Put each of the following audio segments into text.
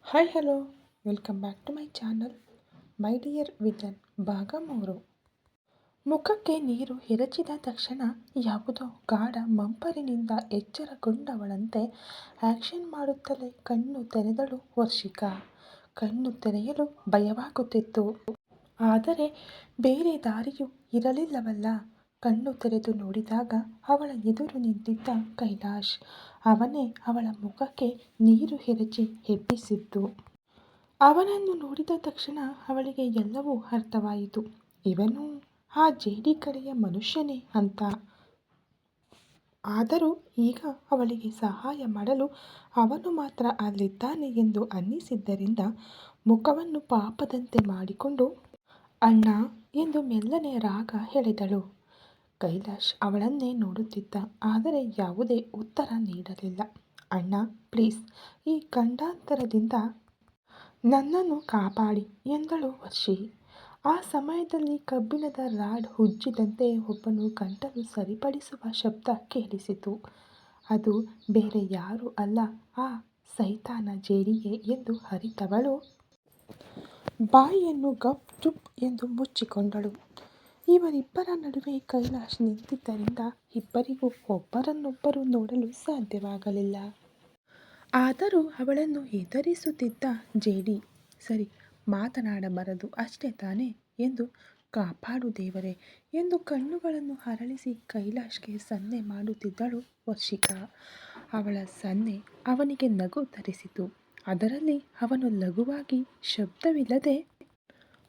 Hi hello welcome back to my channel my dear villain ಭಾಗ 3. ಮುಖಕ್ಕೆ ನೀರು ಎರಚಿದ ತಕ್ಷಣ ಯಾವುದೋ ಗಾಢ ಮಂಪರಿನಿಂದ ಎಚ್ಚರಗೊಂಡವಳಂತೆ ಆಕ್ಷನ್ ಮಾಡುತ್ತಲೇ ಕಣ್ಣು ತೆರೆದಳು ವರ್ಷಿಕಾ. ಕಣ್ಣು ತೆರೆಯಲು ಭಯವಾಗುತ್ತಿತ್ತು. ಆದರೆ ಬೇರೆ ದಾರಿಯೂ ಇರಲಿಲ್ಲವಲ್ಲ. ಕಣ್ಣು ತೆರೆದು ನೋಡಿದಾಗ ಅವಳ ಎದುರು ನಿಂತಿದ್ದ ಕೈಲಾಶ್. ಅವನೇ ಅವಳ ಮುಖಕ್ಕೆ ನೀರು ಎರಚಿ ಎಬ್ಬಿಸಿದ್ದು. ಅವನನ್ನು ನೋಡಿದ ತಕ್ಷಣ ಅವಳಿಗೆ ಎಲ್ಲವೂ ಅರ್ಥವಾಯಿತು. ಇವನು ಆ ಜೇಡಿ ಕಡೆಯ ಮನುಷ್ಯನೇ ಅಂತ. ಆದರೂ ಈಗ ಅವಳಿಗೆ ಸಹಾಯ ಮಾಡಲು ಅವನು ಮಾತ್ರ ಅಲ್ಲಿದ್ದಾನೆ ಎಂದು ಅನ್ನಿಸಿದ್ದರಿಂದ ಮುಖವನ್ನು ಪಾಪದಂತೆ ಮಾಡಿಕೊಂಡು ಅಣ್ಣ ಎಂದು ಮೆಲ್ಲನೆ ರಾಗ ಎಳೆದಳು. ಕೈಲಾಶ್ ಅವಳನ್ನೇ ನೋಡುತ್ತಿದ್ದ. ಆದರೆ ಯಾವುದೇ ಉತ್ತರ ನೀಡಲಿಲ್ಲ. ಅಣ್ಣ ಪ್ಲೀಸ್, ಈ ಗಂಡಾಂತರದಿಂದ ನನ್ನನ್ನು ಕಾಪಾಡಿ ಎಂದಳು ವರ್ಷಿ. ಆ ಸಮಯದಲ್ಲಿ ಕಬ್ಬಿಣದ ರಾಡ್ ಉಜ್ಜಿದಂತೆ ಒಬ್ಬನು ಗಂಟಲು ಸರಿಪಡಿಸುವ ಶಬ್ದ ಕೇಳಿಸಿತು. ಅದು ಬೇರೆ ಯಾರೂ ಅಲ್ಲ, ಆ ಸೈತಾನ ಜೇಡಿಯೇ ಎಂದು ಅರಿತವಳು ಬಾಯಿಯನ್ನು ಗಪ್ ಚುಪ್ ಎಂದು ಮುಚ್ಚಿಕೊಂಡಳು. ಇವರಿಬ್ಬರ ನಡುವೆ ಕೈಲಾಶ್ ನಿಂತಿದ್ದರಿಂದ ಇಬ್ಬರಿಗೂ ಒಬ್ಬರನ್ನೊಬ್ಬರು ನೋಡಲು ಸಾಧ್ಯವಾಗಲಿಲ್ಲ. ಆದರೂ ಅವಳನ್ನು ಹೆದರಿಸುತ್ತಿದ್ದ ಜೇಡಿ ಸರಿ, ಮಾತನಾಡಬಾರದು ಅಷ್ಟೇ ತಾನೇ ಎಂದು ಕಾಪಾಡು ದೇವರೇ ಎಂದು ಕಣ್ಣುಗಳನ್ನು ಅರಳಿಸಿ ಕೈಲಾಶ್ಗೆ ಸನ್ನೆ ಮಾಡುತ್ತಿದ್ದಳು ವರ್ಷಿಕಾ. ಅವಳ ಸನ್ನೆ ಅವನಿಗೆ ನಗು ತರಿಸಿತು. ಅದರಲ್ಲಿ ಅವನು ಲಘುವಾಗಿ ಶಬ್ದವಿಲ್ಲದೆ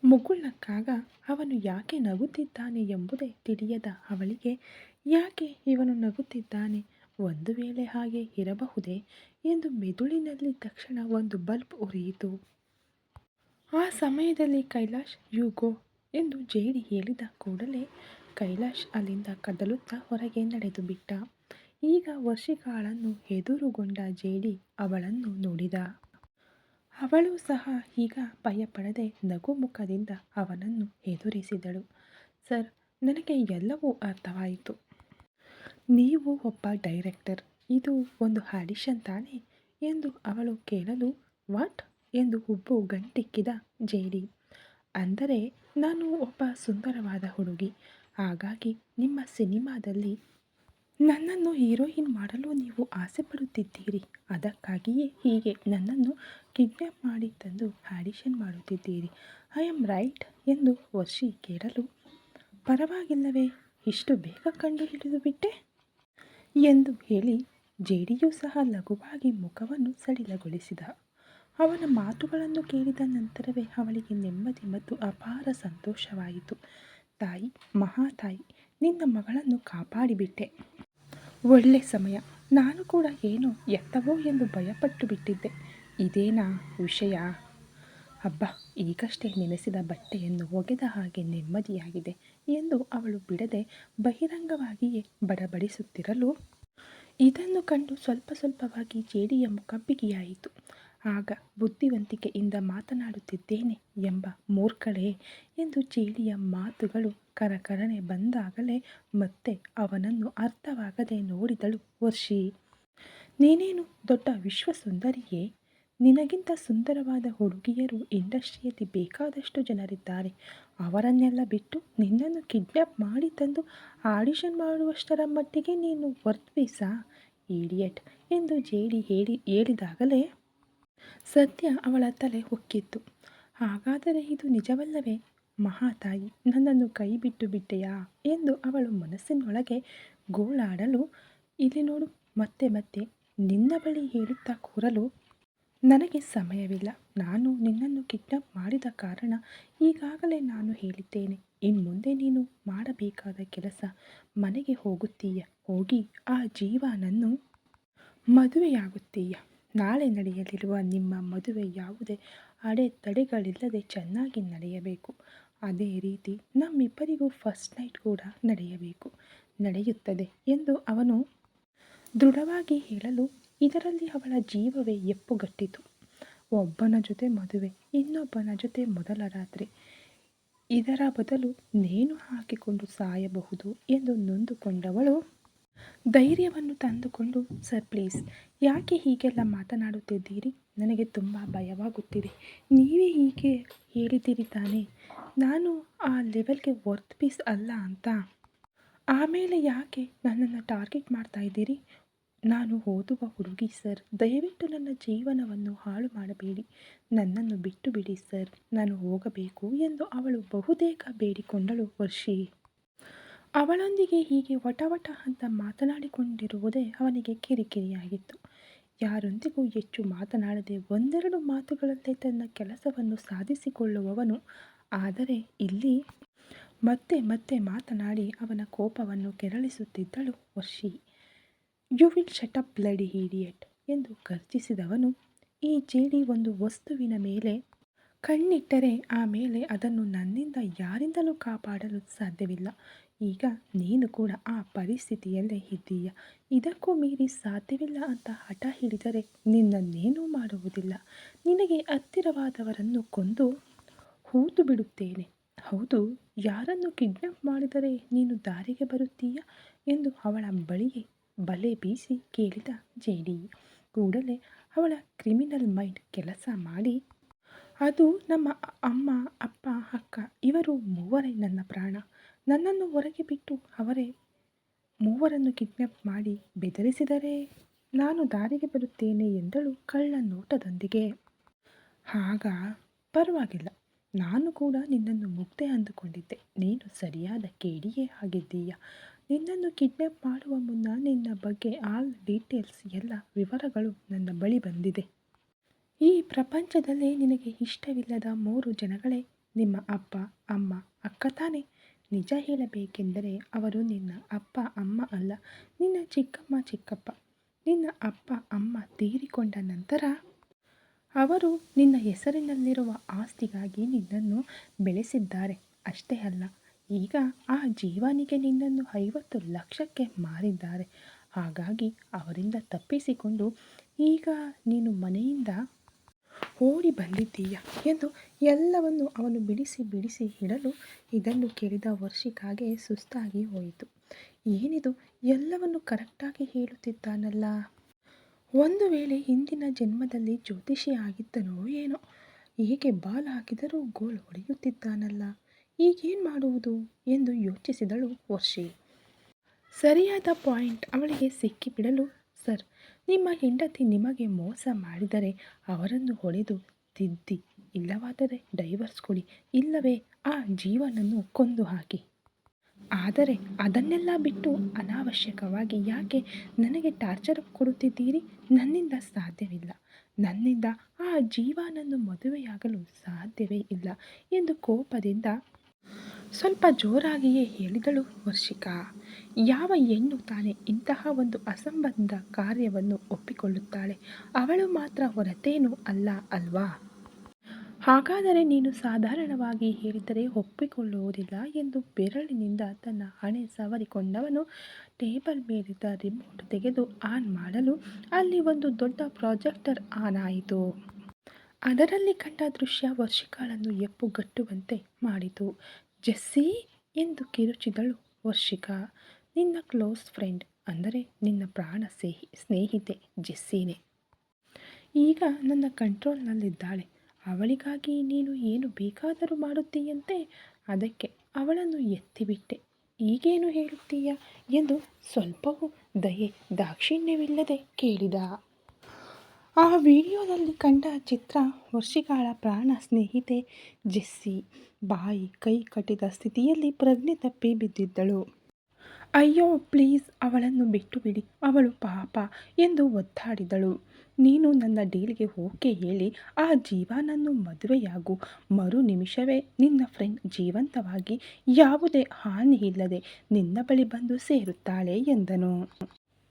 ಮುಗುಳ್ನಕ್ಕಾಗ ಅವನು ಯಾಕೆ ನಗುತ್ತಿದ್ದಾನೆ ಎಂಬುದೇ ತಿಳಿಯದ ಅವಳಿಗೆ ಯಾಕೆ ಇವನು ನಗುತ್ತಿದ್ದಾನೆ, ಒಂದು ವೇಳೆ ಹಾಗೆ ಇರಬಹುದೇ ಎಂದು ಮೆದುಳಿನಲ್ಲಿ ತಕ್ಷಣ ಒಂದು ಬಲ್ಬ್ ಉರಿಯಿತು. ಆ ಸಮಯದಲ್ಲಿ ಕೈಲಾಶ್ ಯು ಗೋ ಎಂದು ಜೇಡಿ ಹೇಳಿದ ಕೂಡಲೇ ಕೈಲಾಶ್ ಅಲ್ಲಿಂದ ಕದಲುತ್ತಾ ಹೊರಗೆ ನಡೆದು ಬಿಟ್ಟ. ಈಗ ವರ್ಷಿಕಾಳನ್ನು ಎದುರುಗೊಂಡ ಜೇಡಿ ಅವಳನ್ನು ನೋಡಿದ. ಅವಳು ಸಹ ಈಗ ಭಯಪಡದೆ ನಗುಮುಖದಿಂದ ಅವನನ್ನು ಎದುರಿಸಿದಳು. ಸರ್, ನನಗೆ ಎಲ್ಲವೂ ಅರ್ಥವಾಯಿತು. ನೀವು ಒಬ್ಬ ಡೈರೆಕ್ಟರ್, ಇದು ಒಂದು ಆಡಿಷನ್ ತಾನೇ ಎಂದು ಅವಳು ಕೇಳಲು ವಾಟ್ ಎಂದು ಹುಬ್ಬು ಗಂಟಿಕ್ಕಿದ ಜೇಡಿ. ಅಂದರೆ ನಾನು ಒಬ್ಬ ಸುಂದರವಾದ ಹುಡುಗಿ, ಹಾಗಾಗಿ ನಿಮ್ಮ ಸಿನಿಮಾದಲ್ಲಿ ನನ್ನನ್ನು ಹೀರೋಯಿನ್ ಮಾಡಲು ನೀವು ಆಸೆ ಪಡುತ್ತಿದ್ದೀರಿ. ಅದಕ್ಕಾಗಿಯೇ ಹೀಗೆ ನನ್ನನ್ನು ಕಿಡ್ನ್ಯಾಪ್ ಮಾಡಿ ತಂದು ಆಡಿಷನ್ ಮಾಡುತ್ತಿದ್ದೀರಿ. ಐ ಆಮ್ ರೈಟ್ ಎಂದು ವರ್ಷಿ ಕೇಳಲು ಪರವಾಗಿಲ್ಲವೇ, ಇಷ್ಟು ಬೇಗ ಕಂಡು ಹಿಡಿದು ಬಿಟ್ಟೆ ಎಂದು ಹೇಳಿ ಜೇಡಿಯೂ ಸಹ ಲಘುವಾಗಿ ಮುಖವನ್ನು ಸಡಿಲಗೊಳಿಸಿದ. ಅವನ ಮಾತುಗಳನ್ನು ಕೇಳಿದ ನಂತರವೇ ಅವಳಿಗೆ ನೆಮ್ಮದಿ ಮತ್ತು ಅಪಾರ ಸಂತೋಷವಾಯಿತು. ತಾಯಿ, ಮಹಾತಾಯಿ, ನಿನ್ನ ಮಗಳನ್ನು ಕಾಪಾಡಿಬಿಟ್ಟೆ. ಒಳ್ಳೆ ಸಮಯ. ನಾನು ಕೂಡ ಏನೋ ಎತ್ತವೋ ಎಂದು ಭಯಪಟ್ಟು ಬಿಟ್ಟಿದ್ದೆ. ಇದೇನಾ ವಿಷಯ? ಹಬ್ಬ, ಈಗಷ್ಟೇ ನೆನೆಸಿದ ಬಟ್ಟೆಯನ್ನು ಒಗೆದ ಹಾಗೆ ನೆಮ್ಮದಿಯಾಗಿದೆ ಎಂದು ಅವಳು ಬಿಡದೆ ಬಹಿರಂಗವಾಗಿಯೇ ಬಡಬಡಿಸುತ್ತಿರಲು ಇದನ್ನು ಕಂಡು ಸ್ವಲ್ಪ ಸ್ವಲ್ಪವಾಗಿ ಜೇಡಿಯ ಮುಖ ಬಿಗಿಯಾಯಿತು. ಆಗ ಬುದ್ಧಿವಂತಿಕೆಯಿಂದ ಮಾತನಾಡುತ್ತಿದ್ದೇನೆ ಎಂಬ ಮೂರ್ಖಳೇ ಎಂದು ಜೇಡಿಯ ಮಾತುಗಳು ಕರಕರನೆ ಬಂದಾಗಲೇ ಮತ್ತೆ ಅವನನ್ನು ಅರ್ಥವಾಗದೆ ನೋಡಿದಳು ವರ್ಷಿ. ನೀನೇನು ದೊಡ್ಡ ವಿಶ್ವಸುಂದರಿಯೇ? ನಿನಗಿಂತ ಸುಂದರವಾದ ಹುಡುಗಿಯರು ಇಂಡಸ್ಟ್ರಿಯಲ್ಲಿ ಬೇಕಾದಷ್ಟು ಜನರಿದ್ದಾರೆ. ಅವರನ್ನೆಲ್ಲ ಬಿಟ್ಟು ನಿನ್ನನ್ನು ಕಿಡ್ನ್ಯಾಪ್ ಮಾಡಿ ತಂದು ಆಡಿಷನ್ ಮಾಡುವಷ್ಟರ ಮಟ್ಟಿಗೆ ನೀನು ವರ್ತ್ ಪೀಸಾ, ಈಡಿಯಟ್ ಎಂದು ಜೇಡಿ ಹೇಳಿದಾಗಲೇ ಸದ್ಯ ಅವಳ ತಲೆ ಹೊಕ್ಕಿತ್ತು. ಹಾಗಾದರೆ ಇದು ನಿಜವಲ್ಲವೇ? ಮಹಾತಾಯಿ, ನನ್ನನ್ನು ಕೈ ಬಿಟ್ಟು ಬಿಟ್ಟೆಯಾ ಎಂದು ಅವಳು ಮನಸ್ಸಿನೊಳಗೆ ಗೋಳಾಡಲು ಇಲ್ಲಿ ನೋಡು, ಮತ್ತೆ ಮತ್ತೆ ನಿನ್ನ ಬಳಿ ಹೇಳುತ್ತಾ ಕೂರಲು ನನಗೆ ಸಮಯವಿಲ್ಲ. ನಾನು ನಿನ್ನನ್ನು ಕಿಡ್ನ್ಯಾಪ್ ಮಾಡಿದ ಕಾರಣ ಈಗಾಗಲೇ ನಾನು ಹೇಳಿದ್ದೇನೆ. ಇನ್ಮುಂದೆ ನೀನು ಮಾಡಬೇಕಾದ ಕೆಲಸ, ಮನೆಗೆ ಹೋಗುತ್ತೀಯ, ಹೋಗಿ ಆ ಜೀವನನ್ನು ಮದುವೆಯಾಗುತ್ತೀಯ. ನಾಳೆ ನಡೆಯಲಿರುವ ನಿಮ್ಮ ಮದುವೆ ಯಾವುದೇ ಅಡೆತಡೆಗಳಿಲ್ಲದೆ ಚೆನ್ನಾಗಿ ನಡೆಯಬೇಕು. ಅದೇ ರೀತಿ ನಮ್ಮಿಬ್ಬರಿಗೂ ಫಸ್ಟ್ ನೈಟ್ ಕೂಡ ನಡೆಯಬೇಕು. ನಡೆಯುತ್ತದೆ ಎಂದು ಅವನು ದೃಢವಾಗಿ ಹೇಳಲು ಇದರಲ್ಲಿ ಅವಳ ಜೀವವೇ ಎಪ್ಪುಗಟ್ಟಿತು. ಒಬ್ಬನ ಜೊತೆ ಮದುವೆ, ಇನ್ನೊಬ್ಬನ ಜೊತೆ ಮೊದಲ ರಾತ್ರಿ, ಇದರ ಬದಲು ನೇಣು ಹಾಕಿಕೊಂಡು ಸಾಯಬಹುದು ಎಂದು ನೊಂದುಕೊಂಡವಳು ಧೈರ್ಯವನ್ನು ತಂದುಕೊಂಡು, ಸರ್ ಪ್ಲೀಸ್ ಯಾಕೆ ಹೀಗೆಲ್ಲ ಮಾತನಾಡುತ್ತಿದ್ದೀರಿ? ನನಗೆ ತುಂಬ ಭಯವಾಗುತ್ತಿದೆ. ನೀವೇ ಹೀಗೆ ಹೇಳಿದ್ದೀರಿ ತಾನೇ ನಾನು ಆ ಲೆವೆಲ್ಗೆ ವರ್ತ್ ಪೀಸ್ ಅಲ್ಲ ಅಂತ. ಆಮೇಲೆ ಯಾಕೆ ನನ್ನನ್ನು ಟಾರ್ಗೆಟ್ ಮಾಡ್ತಾ ಇದ್ದೀರಿ? ನಾನು ಓದುವ ಹುಡುಗಿ ಸರ್, ದಯವಿಟ್ಟು ನನ್ನ ಜೀವನವನ್ನು ಹಾಳು ಮಾಡಬೇಡಿ, ನನ್ನನ್ನು ಬಿಟ್ಟು ಬಿಡಿ ಸರ್, ನಾನು ಹೋಗಬೇಕು ಎಂದು ಅವಳು ಬಹುತೇಕ ಬೇಡಿಕೊಂಡಳು. ವರ್ಷಿ ಅವಳೊಂದಿಗೆ ಹೀಗೆ ವಟ ಅಂತ ಮಾತನಾಡಿಕೊಂಡಿರುವುದೇ ಅವನಿಗೆ ಕಿರಿಕಿರಿಯಾಗಿತ್ತು. ಯಾರೊಂದಿಗೂ ಹೆಚ್ಚು ಮಾತನಾಡದೆ ಒಂದೆರಡು ಮಾತುಗಳಲ್ಲೇ ತನ್ನ ಕೆಲಸವನ್ನು ಸಾಧಿಸಿಕೊಳ್ಳುವವನು. ಆದರೆ ಇಲ್ಲಿ ಮತ್ತೆ ಮತ್ತೆ ಮಾತನಾಡಿ ಅವನ ಕೋಪವನ್ನು ಕೆರಳಿಸುತ್ತಿದ್ದಳು Varshi. You will shut up bloody idiot ಎಂದು ಗರ್ಜಿಸಿದವನು. ಈ ಜೇಡಿ ಒಂದು ವಸ್ತುವಿನ ಮೇಲೆ ಕಣ್ಣಿಟ್ಟರೆ ಆಮೇಲೆ ಅದನ್ನು ನನ್ನಿಂದ ಯಾರಿಂದಲೂ ಕಾಪಾಡಲು ಸಾಧ್ಯವಿಲ್ಲ. ಈಗ ನೀನು ಕೂಡ ಆ ಪರಿಸ್ಥಿತಿಯಲ್ಲೇ ಇದ್ದೀಯ. ಇದಕ್ಕೂ ಮೀರಿ ಸಾಧ್ಯವಿಲ್ಲ ಅಂತ ಹಠ ಹಿಡಿದರೆ ನಿನ್ನನ್ನೇನೂ ಮಾಡುವುದಿಲ್ಲ. ನಿನಗೆ ಹತ್ತಿರವಾದವರನ್ನು ಕೊಂದು ಹೂತು ಬಿಡುತ್ತೇನೆ. ಹೌದು, ಯಾರನ್ನು ಕಿಡ್ನಾಪ್ ಮಾಡಿದರೆ ನೀನು ದಾರಿಗೆ ಬರುತ್ತೀಯ ಎಂದು ಅವಳ ಬಳಿಗೆ ಬಲೆ ಬೀಸಿ ಕೇಳಿದ ಜೇಡಿ. ಕೂಡಲೇ ಅವಳ ಕ್ರಿಮಿನಲ್ ಮೈಂಡ್ ಕೆಲಸ ಮಾಡಿ, ಅದು ನಮ್ಮ ಅಮ್ಮ, ಅಪ್ಪ, ಅಕ್ಕ, ಇವರು ಮೂವರೇ ನನ್ನ ಪ್ರಾಣ. ನನ್ನನ್ನು ಹೊರಗೆ ಬಿಟ್ಟು ಅವರೇ ಮೂವರನ್ನು ಕಿಡ್ನಾಪ್ ಮಾಡಿ ಬೆದರಿಸಿದರೆ ನಾನು ದಾರಿಗೆ ಬರುತ್ತೇನೆ ಎಂದಳು ಕಳ್ಳ ನೋಟದೊಂದಿಗೆ. ಆಗ ಪರವಾಗಿಲ್ಲ, ನಾನು ಕೂಡ ನಿನ್ನನ್ನು ಮುಗ್ದೆ ಅಂದುಕೊಂಡಿದ್ದೆ. ನೀನು ಸರಿಯಾದ ಕೇಡಿಯೇ ಆಗಿದ್ದೀಯ. ನಿನ್ನನ್ನು ಕಿಡ್ನಾಪ್ ಮಾಡುವ ಮುನ್ನ ನಿನ್ನ ಬಗ್ಗೆ ಆಲ್ ಡೀಟೇಲ್ಸ್, ಎಲ್ಲ ವಿವರಗಳು ನನ್ನ ಬಳಿ ಬಂದಿದೆ. ಈ ಪ್ರಪಂಚದಲ್ಲೇ ನಿನಗೆ ಇಷ್ಟವಿಲ್ಲದ 3 ಜನಗಳೇ ನಿಮ್ಮ ಅಪ್ಪ, ಅಮ್ಮ, ಅಕ್ಕ ತಾನೆ. ನಿಜ ಹೇಳಬೇಕೆಂದರೆ ಅವರು ನಿನ್ನ ಅಪ್ಪ ಅಮ್ಮ ಅಲ್ಲ, ನಿನ್ನ ಚಿಕ್ಕಮ್ಮ ಚಿಕ್ಕಪ್ಪ. ನಿನ್ನ ಅಪ್ಪ ಅಮ್ಮ ತೀರಿಕೊಂಡ ನಂತರ ಅವರು ನಿನ್ನ ಹೆಸರಿನಲ್ಲಿರುವ ಆಸ್ತಿಗಾಗಿ ನಿನ್ನನ್ನು ಬೆಳೆಸಿದ್ದಾರೆ. ಅಷ್ಟೇ ಅಲ್ಲ, ಈಗ ಆ ಜೀವನಿಗೆ ನಿನ್ನನ್ನು 50 ಲಕ್ಷಕ್ಕೆ ಮಾರಿದ್ದಾರೆ. ಹಾಗಾಗಿ ಅವರಿಂದ ತಪ್ಪಿಸಿಕೊಂಡು ಈಗ ನೀನು ಮನೆಯಿಂದ ಓಡಿ ಬಂದಿದ್ದೀಯ ಎಂದು ಎಲ್ಲವನ್ನು ಅವನು ಬಿಡಿಸಿ ಬಿಡಿಸಿ ಇಡಲು ಇದನ್ನು ಕೇಳಿದ ವರ್ಷಿಕಾಗೆ ಸುಸ್ತಾಗಿ ಹೋಯಿತು. ಏನಿದು, ಎಲ್ಲವನ್ನು ಕರೆಕ್ಟಾಗಿ ಹೇಳುತ್ತಿದ್ದಾನಲ್ಲ. ಒಂದು ವೇಳೆ ಹಿಂದಿನ ಜನ್ಮದಲ್ಲಿ ಜ್ಯೋತಿಷಿ ಆಗಿದ್ದನೋ ಏನೋ. ಹೇಗೆ ಬಾಲ್ ಹಾಕಿದರೂ ಗೋಲ್ ಹೊಡೆಯುತ್ತಿದ್ದಾನಲ್ಲ. ಈಗೇನು ಮಾಡುವುದು ಎಂದು ಯೋಚಿಸಿದಳು ವರ್ಷಿ. ಸರಿಯಾದ ಪಾಯಿಂಟ್ ಅವಳಿಗೆ ಸಿಕ್ಕಿಬಿಡಲು, ಸರ್, ನಿಮ್ಮ ಹೆಂಡತಿ ನಿಮಗೆ ಮೋಸ ಮಾಡಿದರೆ ಅವರನ್ನು ಹೊಡೆದು ತಿದ್ದಿ, ಇಲ್ಲವಾದರೆ ಡೈವರ್ಸ್ ಕೊಡಿ, ಇಲ್ಲವೇ ಆ ಜೀವನನ್ನು ಕೊಂದು ಹಾಕಿ. ಆದರೆ ಅದನ್ನೆಲ್ಲ ಬಿಟ್ಟು ಅನಾವಶ್ಯಕವಾಗಿ ಯಾಕೆ ನನಗೆ ಟಾರ್ಚರ್ ಕೊಡುತ್ತಿದ್ದೀರಿ? ನನ್ನಿಂದ ಸಾಧ್ಯವಿಲ್ಲ. ನನ್ನಿಂದ ಆ ಜೀವನನ್ನು ಮದುವೆಯಾಗಲು ಸಾಧ್ಯವೇ ಇಲ್ಲ ಎಂದು ಕೋಪದಿಂದ ಸ್ವಲ್ಪ ಜೋರಾಗಿಯೇ ಹೇಳಿದಳು ವರ್ಷಿಕಾ. ಯಾವ ಹೆಣ್ಣು ತಾನೇ ಇಂತಹ ಒಂದು ಅಸಂಬದ್ಧ ಕಾರ್ಯವನ್ನು ಒಪ್ಪಿಕೊಳ್ಳುತ್ತಾಳೆ? ಅವಳು ಮಾತ್ರ ಹೊರತೇನೂ ಅಲ್ಲ ಅಲ್ವಾ? ಹಾಗಾದರೆ ನೀನು ಸಾಧಾರಣವಾಗಿ ಹೇಳಿದರೆ ಒಪ್ಪಿಕೊಳ್ಳುವುದಿಲ್ಲ ಎಂದು ಬೆರಳಿನಿಂದ ತನ್ನ ಹಣೆ ಸವರಿಕೊಂಡವನು ಟೇಬಲ್ ಮೇಲಿದ್ದ ರಿಮೋಟ್ ತೆಗೆದು ಆನ್ ಮಾಡಲು ಅಲ್ಲಿ ಒಂದು ದೊಡ್ಡ ಪ್ರಾಜೆಕ್ಟರ್ ಆನ್ ಆಯಿತು. ಅದರಲ್ಲಿ ಕಂಡ ದೃಶ್ಯ ವರ್ಷಿಕಾಳನ್ನು ಎಪ್ಪುಗಟ್ಟುವಂತೆ ಮಾಡಿತು. ಜೆಸ್ಸಿ ಎಂದು ಕಿರುಚಿದಳು ವರ್ಷಿಕಾ. ನಿನ್ನ ಕ್ಲೋಸ್ ಫ್ರೆಂಡ್, ಅಂದರೆ ನಿನ್ನ ಪ್ರಾಣ ಸ್ನೇಹಿತೆ ಜೆಸ್ಸಿನೇ ಈಗ ನನ್ನ ಕಂಟ್ರೋಲ್ನಲ್ಲಿದ್ದಾಳೆ. ಅವಳಿಗಾಗಿ ನೀನು ಏನು ಬೇಕಾದರೂ ಮಾಡುತ್ತೀಯಂತೆ. ಅದಕ್ಕೆ ಅವಳನ್ನು ಎತ್ತಿಬಿಟ್ಟೆ. ಈಗೇನು ಹೇಳುತ್ತೀಯ ಎಂದು ಸ್ವಲ್ಪವೂ ದಯೆ ದಾಕ್ಷಿಣ್ಯವಿಲ್ಲದೆ ಕೇಳಿದ. ಆ ವಿಡಿಯೋದಲ್ಲಿ ಕಂಡ ಚಿತ್ರ ವರ್ಷಿಕಾಳ ಪ್ರಾಣ ಸ್ನೇಹಿತೆ ಜೆಸ್ಸಿ ಬಾಯಿ ಕೈ ಕಟ್ಟಿದ ಸ್ಥಿತಿಯಲ್ಲಿ ಪ್ರಜ್ಞೆ ತಪ್ಪಿ ಬಿದ್ದಿದ್ದಳು. ಅಯ್ಯೋ ಪ್ಲೀಸ್, ಅವಳನ್ನು ಬಿಟ್ಟು ಬಿಡಿ, ಅವಳು ಪಾಪ ಎಂದು ಒದ್ದಾಡಿದಳು. ನೀನು ನನ್ನ ಡೀಲ್ಗೆ ಓಕೆ ಹೇಳಿ ಆ ಜೀವನನ್ನು ಮದುವೆಯಾಗು. ಮರು ನಿಮಿಷವೇ ನಿನ್ನ ಫ್ರೆಂಡ್ ಜೀವಂತವಾಗಿ ಯಾವುದೇ ಹಾನಿ ಇಲ್ಲದೆ ನಿನ್ನ ಬಳಿ ಬಂದು ಸೇರುತ್ತಾಳೆ ಎಂದನು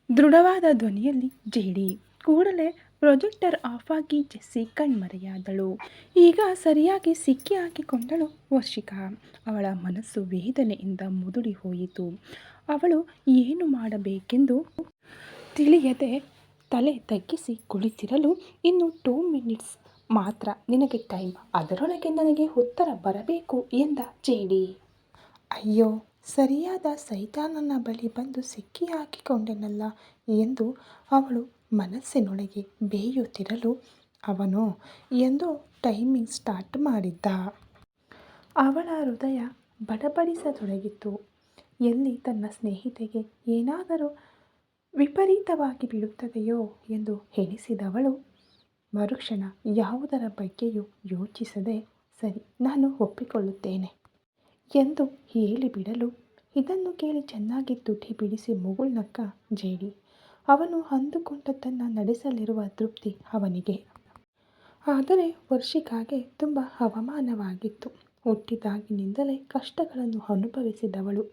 ದೃಢವಾದ ಧ್ವನಿಯಲ್ಲಿ ಜೇಡಿ. ಕೂಡಲೇ ಪ್ರೊಜೆಕ್ಟರ್ ಆಫ್ ಆಗಿ ಜೆಸ್ಸಿ ಕಣ್ಮರೆಯಾದಳು. ಈಗ ಸರಿಯಾಗಿ ಸಿಕ್ಕಿ ಹಾಕಿಕೊಂಡಳು ವರ್ಷಿಕಾ. ಅವಳ ಮನಸ್ಸು ವೇದನೆಯಿಂದ ಮುದುಡಿ ಹೋಯಿತು. ಅವಳು ಏನು ಮಾಡಬೇಕೆಂದು ತಿಳಿಯದೆ ತಲೆ ತಗ್ಗಿಸಿ ಕುಳಿತಿರಲು, ಇನ್ನು 2 ಮಿನಿಟ್ಸ್ ಮಾತ್ರ ನಿನಗೆ ಟೈಮ್, ಅದರೊಳಗೆ ನನಗೆ ಉತ್ತರ ಬರಬೇಕು ಎಂದ ಜೇಡಿ. ಅಯ್ಯೋ ಸರಿಯಾದ ಸೈತಾನನ ಬಳಿ ಬಂದು ಸಿಕ್ಕಿ ಹಾಕಿಕೊಂಡೆನಲ್ಲ ಎಂದು ಅವಳು ಮನಸ್ಸಿನೊಳಗೆ ಬೇಯುತ್ತಿರಲು, ಅವನು ಎಂದು ಟೈಮಿಂಗ್ ಸ್ಟಾರ್ಟ್ ಮಾಡಿದ್ದ. ಅವಳ ಹೃದಯ ಬಡಬಡಿಸತೊಡಗಿತು. ಎಲ್ಲಿ ತನ್ನ ಸ್ನೇಹಿತೆಗೆ ಏನಾದರೂ ವಿಪರೀತವಾಗಿ ಬಿಡುತ್ತದೆಯೋ ಎಂದು ಎಣಿಸಿದವಳು ಮರುಕ್ಷಣ ಯಾವುದರ ಬಗ್ಗೆಯೂ ಯೋಚಿಸದೆ, ಸರಿ, ನಾನು ಒಪ್ಪಿಕೊಳ್ಳುತ್ತೇನೆ ಎಂದು ಹೇಳಿಬಿಡಲು, ಇದನ್ನು ಕೇಳಿ ಚೆನ್ನಾಗಿ ತುಟಿ ಬಿಡಿಸಿ ಮುಗುಳ್ನಕ್ಕ ಜೇಡಿ. ಅವನು ಅಂದುಕೊಂಡದ್ದನ್ನು ನಡೆಸಲಿರುವ ತೃಪ್ತಿ ಅವನಿಗೆ. ಆದರೆ ವರ್ಷಿಕಾಗೆ ತುಂಬ ಅವಮಾನವಾಗಿತ್ತು. ಹುಟ್ಟಿದಾಗಿನಿಂದಲೇ ಕಷ್ಟಗಳನ್ನು ಅನುಭವಿಸಿದವಳು.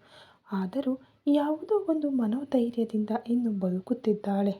ಆದರೂ ಯಾವುದೋ ಒಂದು ಮನೋಧೈರ್ಯದಿಂದ ಇನ್ನು ಬದುಕುತ್ತಿದ್ದಾಳೆ.